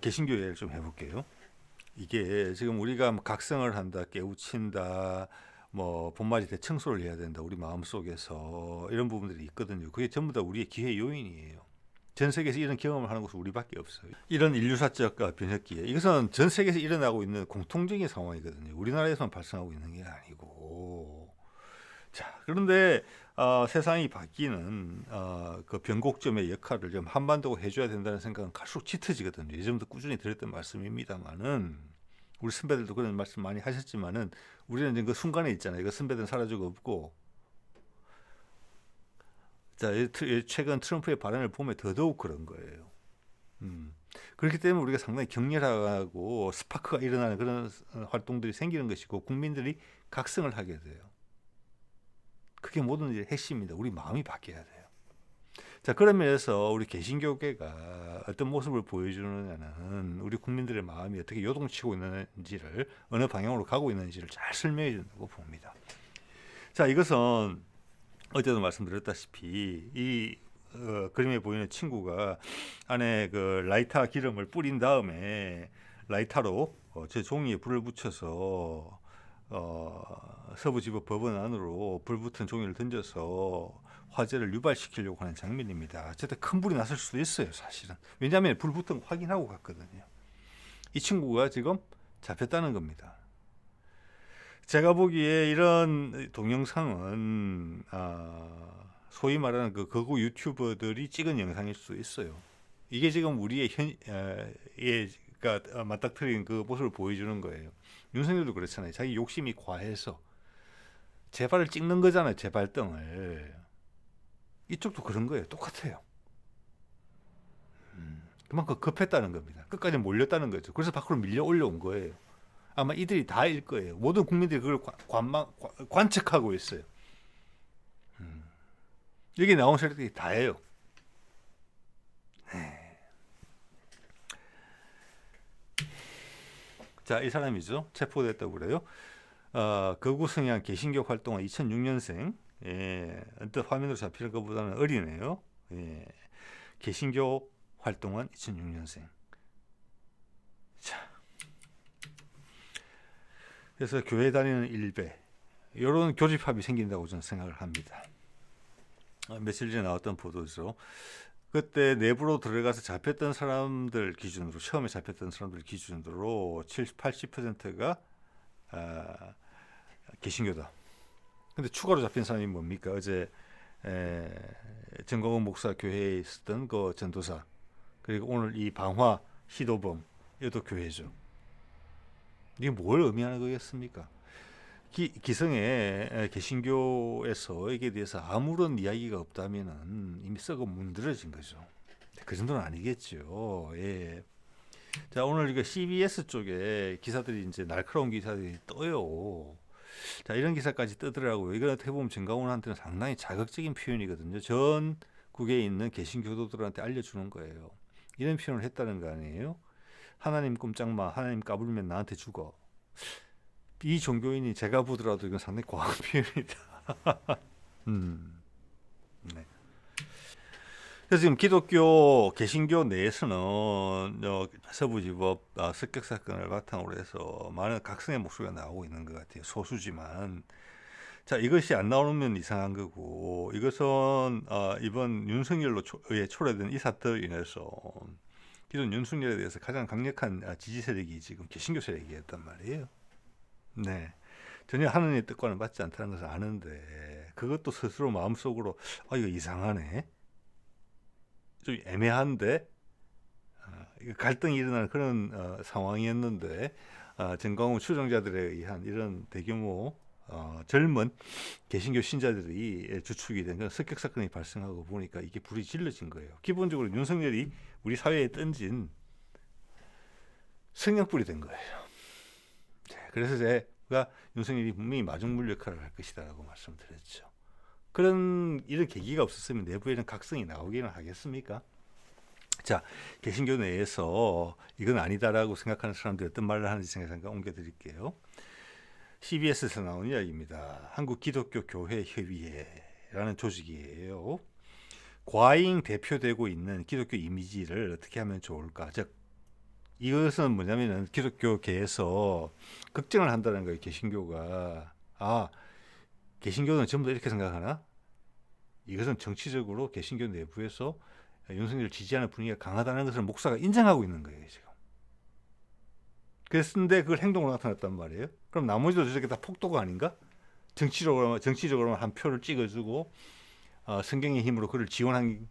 개신교 얘기를 좀 해볼게요. 이게 지금 우리가 각성을 한다, 깨우친다, 봄맞이 대청소를 해야 된다, 우리 마음속에서 이런 부분들이 있거든요. 그게 전부 다 우리의 기회 요인이에요. 전 세계에서 이런 경험을 하는 곳은 우리밖에 없어요. 이런 인류사적 변혁기에 이것은 전 세계에서 일어나고 있는 공통적인 상황이거든요. 우리나라에서만 발생하고 있는 게 아니고. 자, 그런데 세상이 바뀌는 그 변곡점의 역할을 좀 한반도가 해줘야 된다는 생각은 갈수록 짙어지거든요. 예전부터 꾸준히 드렸던 말씀입니다만은 우리 선배들도 그런 말씀 많이 하셨지만은 우리는 지금 그 순간에 있잖아요. 그 선배들은 사라지고 없고. 자, 최근 트럼프의 발언을 보면 더더욱 그런 거예요. 그렇기 때문에 우리가 상당히 격렬하고 스파크가 일어나는 그런 활동들이 생기는 것이고 국민들이 각성을 하게 돼요. 그게 모든 일의 핵심입니다. 우리 마음이 바뀌어야 돼요. 자, 그런 면에서 우리 개신교계가 어떤 모습을 보여주느냐는 우리 국민들의 마음이 어떻게 요동치고 있는지를, 어느 방향으로 가고 있는지를 잘 설명해 준다고 봅니다. 자, 이것은 어제도 말씀드렸다시피 이 그림에 보이는 친구가 안에 그 라이터 기름을 뿌린 다음에 라이터로 제 종이에 불을 붙여서 서부지법 법원 안으로 불붙은 종이를 던져서 화재를 유발시키려고 하는 장면입니다. 저때 큰 불이 났을 수도 있어요, 사실은. 왜냐하면 불 붙은 거 확인하고 갔거든요. 이 친구가 지금 잡혔다는 겁니다. 제가 보기에 이런 동영상은 소위 말하는 그 거구 유튜버들이 찍은 영상일 수도 있어요. 이게 지금 우리의 맞닥뜨린 그 모습을 보여주는 거예요. 윤석열도 그렇잖아요. 자기 욕심이 과해서 제 발을 찍는 거잖아요. 제 발등을. 이쪽도 그런 거예요. 똑같아요. 그만큼 급했다는 겁니다. 끝까지 몰렸다는 거죠. 그래서 밖으로 밀려 올려온 거예요. 아마 이들이 다일 거예요. 모든 국민들이 그걸 관측하고 있어요. 여기 나온 세력들이 다예요. 자, 이 사람이죠. 체포됐다고 그래요. 거구 성향 개신교 활동한 2006년생. 언뜻 화면으로 잡히는 것보다는 어리네요. 개신교 활동한 2006년생. 자, 그래서 교회 다니는 일배, 이런 교집합이 생긴다고 저는 생각을 합니다. 며칠 전에 나왔던 보도죠. 그때 내부로 들어가서 잡혔던 사람들 기준으로 처음에 잡혔던 사람들 기준으로 70, 80%가 아, 개신교다. 근데 추가로 잡힌 사람이 뭡니까? 어제 정광훈 목사 교회에 있었던 그 전도사, 그리고 오늘 이 방화 시도범, 이것도 교회죠. 이게 뭘 의미하는 거겠습니까? 기성의 개신교에서 이게 대해서 아무런 이야기가 없다면은 이미 썩어 문드러진 거죠. 그 정도는 아니겠죠. 예. 자, 오늘 이거 CBS 쪽에 기사들이 이제 날카로운 기사들이 떠요. 자, 이런 기사까지 뜨더라고요. 이건 어떻게 보면 정강훈한테는 상당히 자극적인 표현이거든요. 전국에 있는 개신교도들한테 알려주는 거예요. 이런 표현을 했다는 거 아니에요? 하나님 꼼짝마, 하나님 까불면 나한테 죽어. 이 종교인이 제가 보더라도 이건 상당히 과한 표현이다. 네. 그래서 지금 기독교 개신교 내에서는 서부지법 습격 사건을 바탕으로 해서 많은 각성의 목소리가 나오고 있는 것 같아요. 소수지만. 자, 이것이 안 나오면 이상한 거고, 이것은 이번 윤석열로 의해 초래된 이 사태로 인해서 기존 윤석열에 대해서 가장 강력한 지지 세력이 지금 개신교 세력이었단 말이에요. 네. 전혀 하느님의 뜻과는 맞지 않다는 것을 아는데 그것도 스스로 마음속으로 이거 이상하네, 좀 애매한데, 갈등이 일어나는 그런 상황이었는데 정광훈 추종자들에 의한 이런 대규모 젊은 개신교 신자들이 주축이 된 그런 습격 사건이 발생하고 보니까 이게 불이 질러진 거예요. 기본적으로 윤석열이 우리 사회에 던진 성냥불이 된 거예요. 그래서 제가 윤석열이 분명히 마중물 역할을 할 것이다라고 말씀드렸죠. 이런 계기가 없었으면 내부에는 각성이 나오기는 하겠습니까? 자, 개신교 내에서 이건 아니다라고 생각하는 사람들이 어떤 말을 하는지 잠깐 옮겨드릴게요. CBS에서 나온 이야기입니다. 한국 기독교 교회 협의회라는 조직이에요. 과잉 대표되고 있는 기독교 이미지를 어떻게 하면 좋을까? 즉, 이것은 뭐냐면은 기독교계에서 걱정을 한다는 거예요. 개신교가 개신교는 전부 다 이렇게 생각하나? 이것은 정치적으로 개신교 내부에서 윤석열을 지지하는 분위기가 강하다는 것을 목사가 인정하고 있는 거예요, 지금. 그랬는데 그걸 행동으로 나타났단 말이에요. 그럼 나머지도 저렇게 다 폭도가 아닌가? 정치적으로만 한 표를 찍어주고 성경의 힘으로 그를 지원한,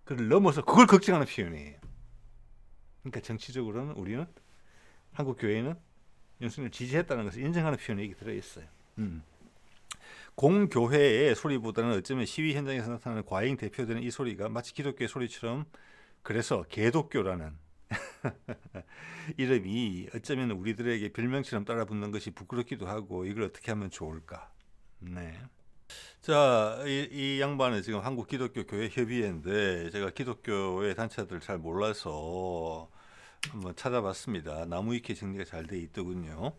그를 넘어서 그걸 걱정하는 표현이에요. 그러니까 정치적으로는 우리는, 한국 교회는 윤석열을 지지했다는 것을 인정하는 표현이 여기 들어있어요. 공교회의 소리보다는 어쩌면 시위 현장에서 나타나는 과잉 대표되는 이 소리가 마치 기독교의 소리처럼, 그래서 개독교라는 이름이 어쩌면 우리들에게 별명처럼 따라붙는 것이 부끄럽기도 하고, 이걸 어떻게 하면 좋을까? 네. 자, 이 양반은 지금 한국 기독교 교회 협의회인데, 제가 기독교의 단체들 잘 몰라서 한번 찾아봤습니다. 나무위키 정리가 잘 돼 있더군요.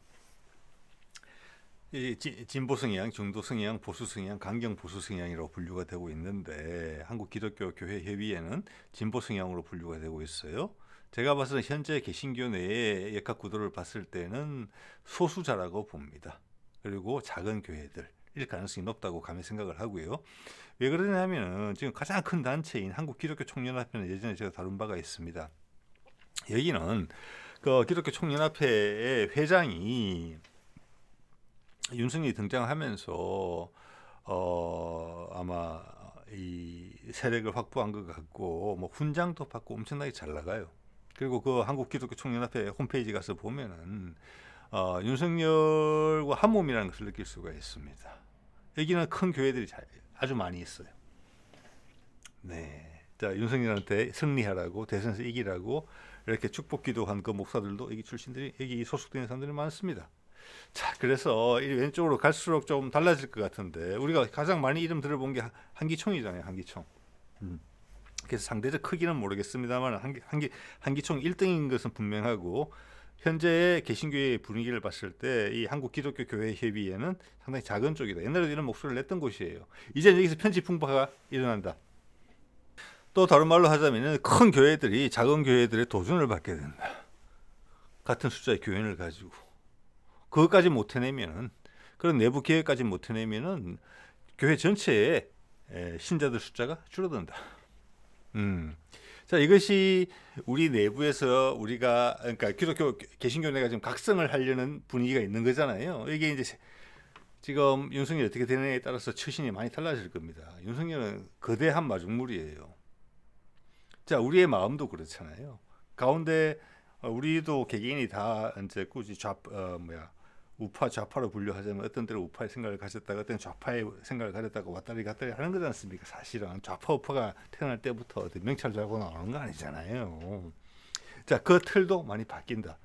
진보 성향, 중도 성향, 보수 성향, 강경 보수 성향이라고 분류가 되고 있는데, 한국 기독교 교회 협의회는 진보 성향으로 분류가 되고 있어요. 제가 봐서는 현재 개신교 내의 역학 구도를 봤을 때는 소수자라고 봅니다. 그리고 작은 교회들 일 가능성이 높다고 감히 생각을 하고요. 왜 그러냐면은 지금 가장 큰 단체인 한국 기독교 총연합회는 예전에 제가 다룬 바가 있습니다. 여기는 그 기독교 총연합회의 회장이 윤석열이 등장하면서 아마 이 세력을 확보한 것 같고, 뭐 훈장도 받고 엄청나게 잘 나가요. 그리고 그 한국 기독교 총연합회 홈페이지 가서 보면은 윤석열과 한 몸이라는 것을 느낄 수가 있습니다. 여기는 큰 교회들이 아주 많이 있어요. 네. 자, 윤석열한테 승리하라고, 대선에서 이기라고 이렇게 축복기도 한 그 목사들도 여기 출신들이, 여기 소속되는 사람들이 많습니다. 자, 그래서 이 왼쪽으로 갈수록 좀 달라질 것 같은데, 우리가 가장 많이 이름 들어본 게 한기총이잖아요. 한기총. 그래서 상대적 크기는 모르겠습니다만 한기총 1등인 것은 분명하고, 현재의 개신교의 분위기를 봤을 때 이 한국 기독교 교회 협의회는 상당히 작은 쪽이다. 옛날에도 이런 목소리를 냈던 곳이에요. 이제 여기서 편집 풍파가 일어난다. 또 다른 말로 하자면 큰 교회들이 작은 교회들의 도전을 받게 된다. 같은 숫자의 교인을 가지고 그것까지 못 해내면은, 그런 내부 계획까지 못 해내면은 교회 전체의 신자들 숫자가 줄어든다. 자, 이것이 우리 내부에서 우리가 그러니까 기독교 개신교 내가 지금 각성을 하려는 분위기가 있는 거잖아요. 이게 이제 지금 윤석열이 어떻게 되느냐에 따라서 처신이 많이 달라질 겁니다. 윤석열은 거대한 마중물이에요. 자, 우리의 마음도 그렇잖아요. 가운데 우리도 개개인이 다 이제 굳이 우파 좌파로 분류하자면 어떤 때는 우파의 생각을 가졌다가 어떤 좌파의 생각을 가졌다가 왔다리 갔다리 하는 거지 않습니까? 사실은 좌파 우파가 태어날 때부터 어떤 명찰 달고 나오는 거 아니잖아요. 자, 그 틀도 많이 바뀐다.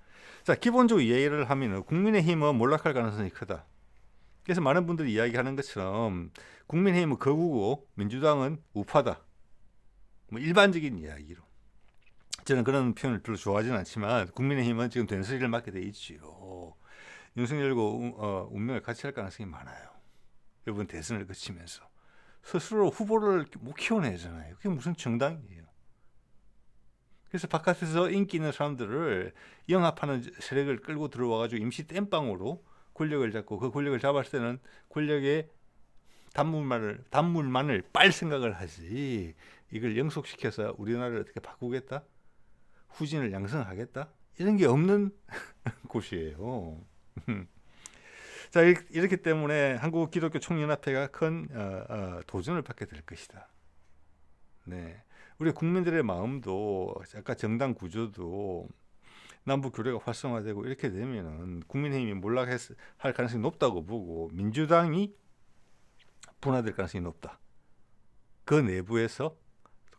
자, 기본적으로 이해를 하면은 국민의힘은 몰락할 가능성이 크다. 그래서 많은 분들이 이야기하는 것처럼 국민의힘은 거구고 민주당은 우파다. 뭐 일반적인 이야기로. 저는 그런 표현을 별로 좋아하지는 않지만 국민의힘은 지금 된소리를 맡게 돼 있지요. 윤석열과 운명을 같이 할 가능성이 많아요. 이번 대선을 거치면서 스스로 후보를 못 키워내잖아요. 그게 무슨 정당이에요. 그래서 바깥에서 인기 있는 사람들을 영합하는 세력을 끌고 들어와가지고 임시 땜빵으로 권력을 잡고 그 권력을 잡았을 때는 권력의 단물만을 빨 생각을 하지 이걸 영속시켜서 우리나라를 어떻게 바꾸겠다? 후진을 양성하겠다? 이런 게 없는 곳이에요. 자, 이렇기 때문에 한국 기독교 총연합회가 큰 도전을 받게 될 것이다. 네, 우리 국민들의 마음도 아까 정당 구조도 남북 교류가 활성화되고 이렇게 되면은 국민의힘이 몰락할 가능성이 높다고 보고 민주당이 분화될 가능성이 높다. 그 내부에서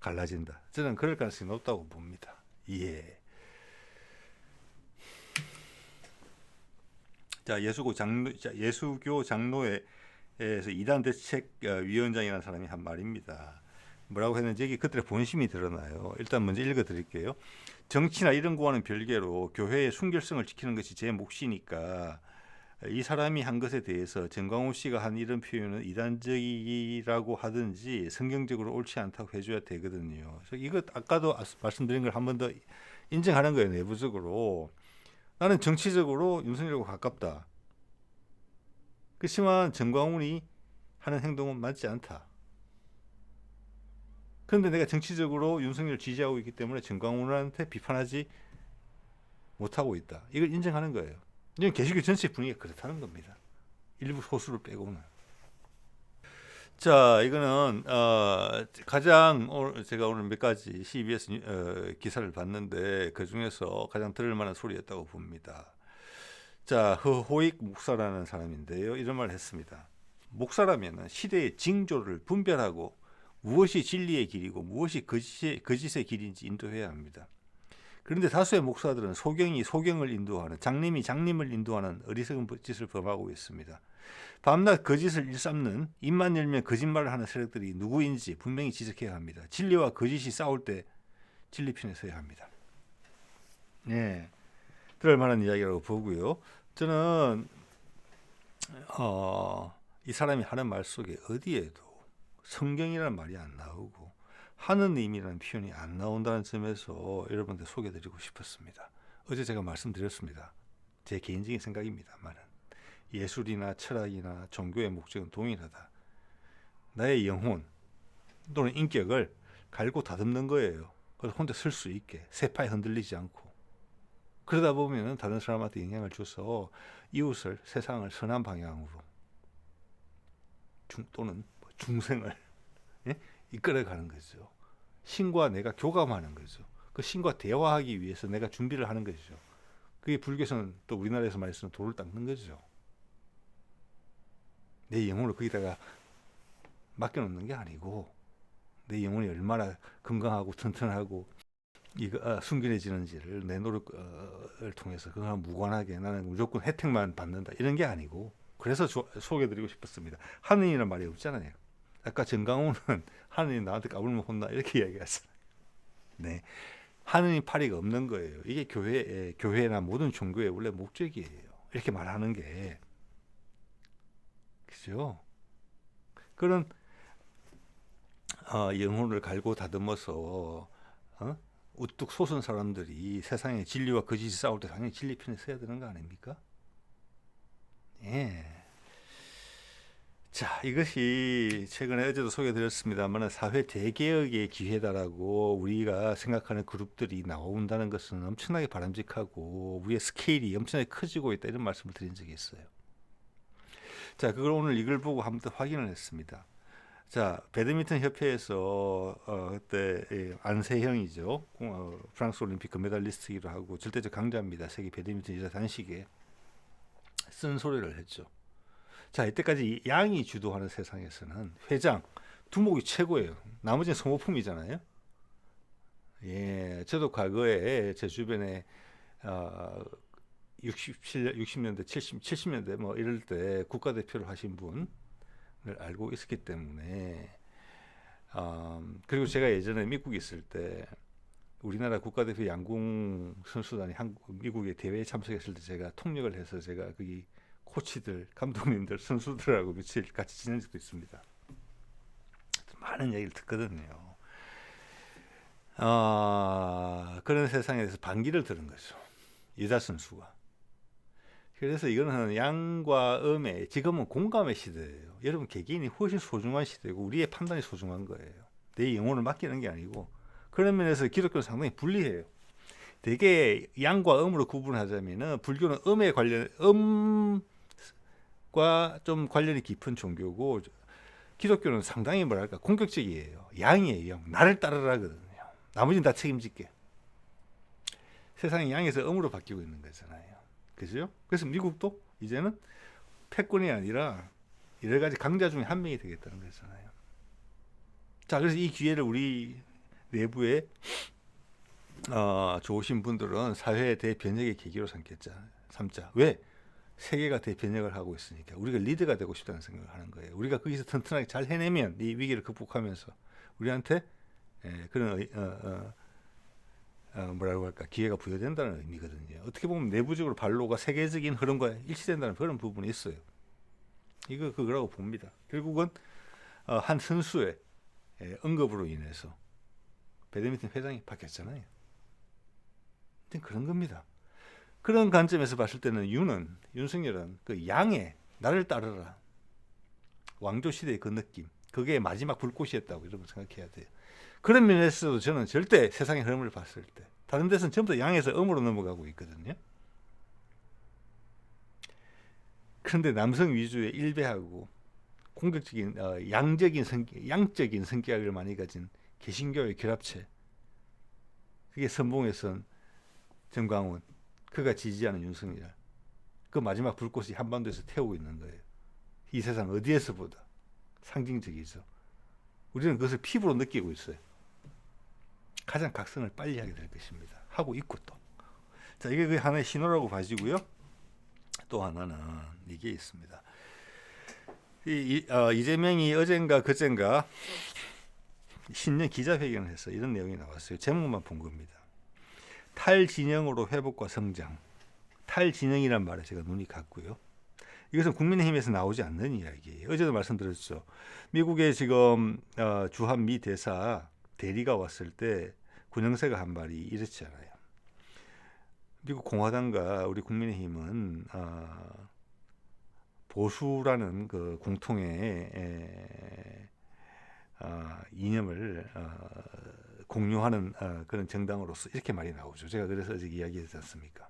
갈라진다. 저는 그럴 가능성이 높다고 봅니다. 예. 자, 예수교 장로회에서 이단 대책위원장이라는 사람이 한 말입니다. 뭐라고 했는지 여기 그들의 본심이 드러나요. 일단 먼저 읽어드릴게요. 정치나 이런 거와는 별개로 교회의 순결성을 지키는 것이 제 몫이니까 이 사람이 한 것에 대해서 정광훈 씨가 한 이런 표현은 이단적이라고 하든지 성경적으로 옳지 않다고 해줘야 되거든요. 그래서 이거 아까도 말씀드린 걸 한 번 더 인정하는 거예요. 내부적으로. 나는 정치적으로 윤석열과 가깝다. 그렇지만 정광훈이 하는 행동은 맞지 않다. 그런데 내가 정치적으로 윤석열을 지지하고 있기 때문에 정광훈한테 비판하지 못하고 있다. 이걸 인정하는 거예요. 이건 개신교 전체 분위기가 그렇다는 겁니다. 일부 소수를 빼고는. 자, 이거는 가장 제가 오늘 몇 가지 CBS 기사를 봤는데 그 중에서 가장 들을 만한 소리였다고 봅니다. 자, 허호익 목사라는 사람인데요. 이런 말을 했습니다. 목사라면 시대의 징조를 분별하고 무엇이 진리의 길이고 무엇이 거짓의 길인지 인도해야 합니다. 그런데 다수의 목사들은 소경이 소경을 인도하는, 장님이 장님을 인도하는 어리석은 짓을 범하고 있습니다. 밤낮 거짓을 일삼는, 입만 열면 거짓말을 하는 세력들이 누구인지 분명히 지적해야 합니다. 진리와 거짓이 싸울 때 진리 편에 서야 합니다. 네, 들을 만한 이야기라고 보고요. 저는 이 사람이 하는 말 속에 어디에도 성경이라는 말이 안 나오고 하느님이라는 표현이 안 나온다는 점에서 여러분들 소개드리고 싶었습니다. 어제 제가 말씀드렸습니다. 제 개인적인 생각입니다만은 예술이나 철학이나 종교의 목적은 동일하다. 나의 영혼 또는 인격을 갈고 다듬는 거예요. 그래서 혼자 설 수 있게 세파에 흔들리지 않고 그러다 보면 다른 사람한테 영향을 줘서 이웃을 세상을 선한 방향으로 또는 중생을 이끌어가는 거죠. 신과 내가 교감하는 거죠. 그 신과 대화하기 위해서 내가 준비를 하는 것이죠. 그게 불교에서는 또 우리나라에서 많이 쓰는 돌을 닦는 거죠. 내 영혼을 거기다가 맡겨놓는 게 아니고 내 영혼이 얼마나 건강하고 튼튼하고 순결해지는지를 내 노력을 통해서 그거와 무관하게 나는 무조건 혜택만 받는다 이런 게 아니고 그래서 소개드리고 싶었습니다. 하느님이라는 말이 없잖아요. 아까 정강훈은 하느님 나한테 까불면 혼나 이렇게 이야기하잖아요. 네, 하느님 파리가 없는 거예요. 이게 교회나 모든 종교의 원래 목적이에요. 이렇게 말하는 게 그죠? 그런 영혼을 갈고 다듬어서 우뚝 솟은 사람들이 세상에 진리와 거짓이 싸울 때 당연히 진리 편에 서야 되는 거 아닙니까? 예. 자, 이것이 최근에 어제도 소개드렸습니다만 사회 대개혁의 기회다라고 우리가 생각하는 그룹들이 나온다는 것은 엄청나게 바람직하고 우리의 스케일이 엄청나게 커지고 있다 이런 말씀을 드린 적이 있어요. 자, 그걸 오늘 이걸 보고 한번 더 확인을 했습니다. 자, 배드민턴 협회에서 그때 안세형이죠. 프랑스 올림픽 금메달리스트이기도 하고 절대적 강자입니다. 세계 배드민턴 여자 단식에 쓴소리를 했죠. 자, 이때까지 양이 주도하는 세상에서는 회장, 두목이 최고예요. 나머지는 소모품이잖아요. 예, 저도 과거에 제 주변에 60년대, 70년대 뭐 이럴 때 국가대표를 하신 분을 알고 있었기 때문에 그리고 제가 예전에 미국에 있을 때 우리나라 국가대표 양궁 선수단이 미국의 대회에 참석했을 때 제가 통역을 해서 제가 거기 코치들, 감독님들, 선수들하고 며칠 같이 지낸 적도 있습니다. 많은 얘기를 듣거든요. 그런 세상에 대해서 반기를 들은 거죠. 여자 선수가. 그래서 이거는 양과 음의 지금은 공감의 시대예요. 여러분 개개인이 훨씬 소중한 시대고 우리의 판단이 소중한 거예요. 내 영혼을 맡기는 게 아니고 그런 면에서 기독교는 상당히 불리해요. 되게 양과 음으로 구분하자면은 불교는 음에 관련 과 좀 관련이 깊은 종교고 기독교는 상당히 뭐랄까 공격적이에요. 양이에요. 양. 나를 따르라거든요. 나머지는 다 책임질게. 세상이 양에서 음으로 바뀌고 있는 거잖아요. 그죠? 그래서 미국도 이제는 패권이 아니라 여러 가지 강자 중에 한 명이 되겠다는 거잖아요. 자, 그래서 이 기회를 우리 내부에 좋으신 분들은 사회에 대해 변혁의 계기로 삼자. 왜? 세계가 대변혁을 하고 있으니까 우리가 리드가 되고 싶다는 생각을 하는 거예요. 우리가 거기서 튼튼하게 잘 해내면 이 위기를 극복하면서 우리한테 그런 뭐라고 할까 기회가 부여된다는 의미거든요. 어떻게 보면 내부적으로 발로가 세계적인 흐름과 일치된다는 그런 부분이 있어요. 이거 그거라고 봅니다. 결국은 한 선수의 언급으로 인해서 배드민턴 회장이 바뀌었잖아요. 그런 겁니다. 그런 관점에서 봤을 때는 윤석열은 그 양의 나를 따르라 왕조 시대의 그 느낌 그게 마지막 불꽃이었다고 여러분 생각해야 돼요. 그런 면에서도 저는 절대 세상의 흐름을 봤을 때 다른 데서는 전부 다 양에서 음으로 넘어가고 있거든요. 그런데 남성 위주의 일배하고 공격적인 양적인 성격을 많이 가진 개신교의 결합체 그게 선봉에선 정광훈 그가 지지하는 윤석열 그 마지막 불꽃이 한반도에서 태우고 있는 거예요. 이 세상 어디에서보다 상징적이죠. 우리는 그것을 피부로 느끼고 있어요. 가장 각성을 빨리 하게 될 것입니다. 하고 있고 또. 자, 이게 그 하나의 신호라고 봐지고요. 또 하나는 이게 있습니다. 이재명이 어젠가 그젠가 신년 기자회견을 해서 이런 내용이 나왔어요. 제목만 본 겁니다. 탈진영으로 회복과 성장. 탈진영이란 말에 제가 눈이 갔고요. 이것은 국민의힘에서 나오지 않는 이야기예요. 어제도 말씀드렸죠. 미국에 지금 주한 미 대사 대리가 왔을 때 군영세가 한 말이 이랬잖아요. 미국 공화당과 우리 국민의힘은 보수라는 그 공통의 이념을 공유하는 그런 정당으로서 이렇게 말이 나오죠. 제가 그래서 어제 이야기했지 않습니까?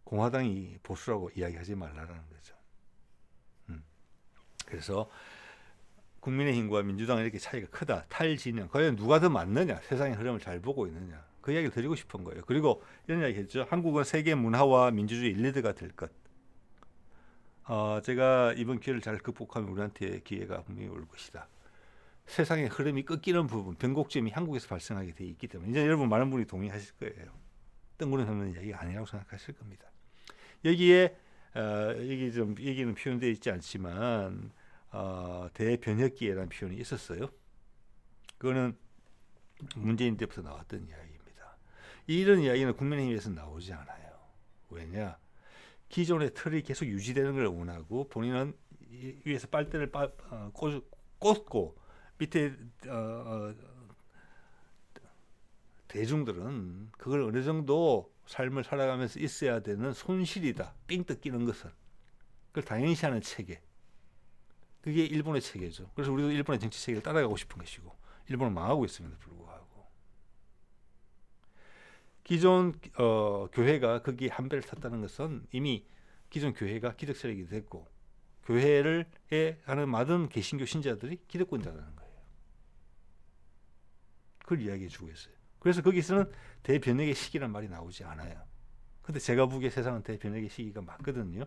공화당이 보수라고 이야기하지 말라라는 거죠. 그래서 국민의힘과 민주당은 이렇게 차이가 크다. 탈진영. 과연 누가 더 맞느냐? 세상의 흐름을 잘 보고 있느냐? 그 이야기를 드리고 싶은 거예요. 그리고 이런 이야기 했죠. 한국은 세계 문화와 민주주의 일리드가 될 것. 제가 이번 기회를 잘 극복하면 우리한테 기회가 분명히 올 것이다. 세상의 흐름이 끊기는 부분, 변곡점이 한국에서 발생하게 돼 있기 때문에 이제 여러분 많은 분이 동의하실 거예요. 뜬구름 잡는 이야기가 아니라고 생각하실 겁니다. 여기에 얘기는 표현되어 있지 않지만 대변혁기회라는 표현이 있었어요. 그거는 문재인 때부터 나왔던 이야기입니다. 이런 이야기는 국민의힘에서 나오지 않아요. 왜냐? 기존의 틀이 계속 유지되는 걸 원하고 본인은 위에서 빨대를 꽂고 밑에 대중들은 그걸 어느 정도 삶을 살아가면서 있어야 되는 손실이다. 삥 뜯기는 것은. 그걸 당연시하는 체계. 그게 일본의 체계죠. 그래서 우리도 일본의 정치 체계를 따라가고 싶은 것이고 일본은 망하고 있음에도 불구하고 기존 교회가 거기에 한 배를 탔다는 것은 이미 기존 교회가 기득 세력이 됐고 교회를 하는 많은 개신교 신자들이 기득권자라는 거예요. 그걸 이야기해 주고 있어요. 그래서 거기서는 대변혁의 시기란 말이 나오지 않아요. 근데 제가 보기에 세상은 대변혁의 시기가 맞거든요.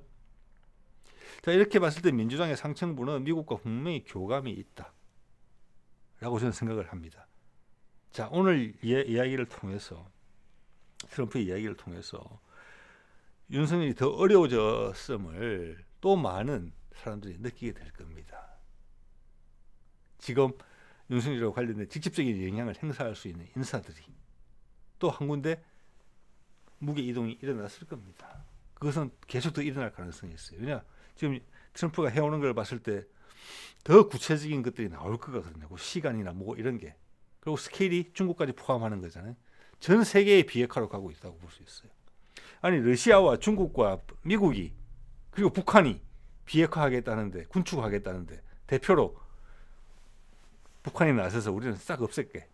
자, 이렇게 봤을 때 민주당의 상층부는 미국과 분명히 교감이 있다 라고 저는 생각을 합니다. 자, 오늘 이야기를 통해서 트럼프의 이야기를 통해서 윤석열이 더 어려워졌음을 또 많은 사람들이 느끼게 될 겁니다. 지금 윤석열과 관련된 직접적인 영향을 행사할 수 있는 인사들이 또 한 군데 무게 이동이 일어났을 겁니다. 그것은 계속 더 일어날 가능성이 있어요. 왜냐 지금 트럼프가 해오는 걸 봤을 때 더 구체적인 것들이 나올 것 같거든요. 그 시간이나 뭐 이런 게. 그리고 스케일이 중국까지 포함하는 거잖아요. 전 세계의 비핵화로 가고 있다고 볼 수 있어요. 아니 러시아와 중국과 미국이 그리고 북한이 비핵화하겠다는데 군축하겠다는데 대표로 북한이 나서서 우리는 싹 없앨게.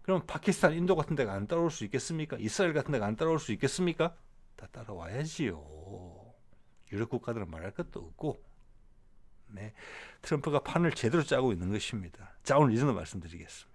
그럼 파키스탄, 인도 같은 데가 안 따라올 수 있겠습니까? 이스라엘 같은 데가 안 따라올 수 있겠습니까? 다 따라와야지요. 유럽 국가들은 말할 것도 없고 네, 트럼프가 판을 제대로 짜고 있는 것입니다. 자, 오늘 이 정도 말씀드리겠습니다.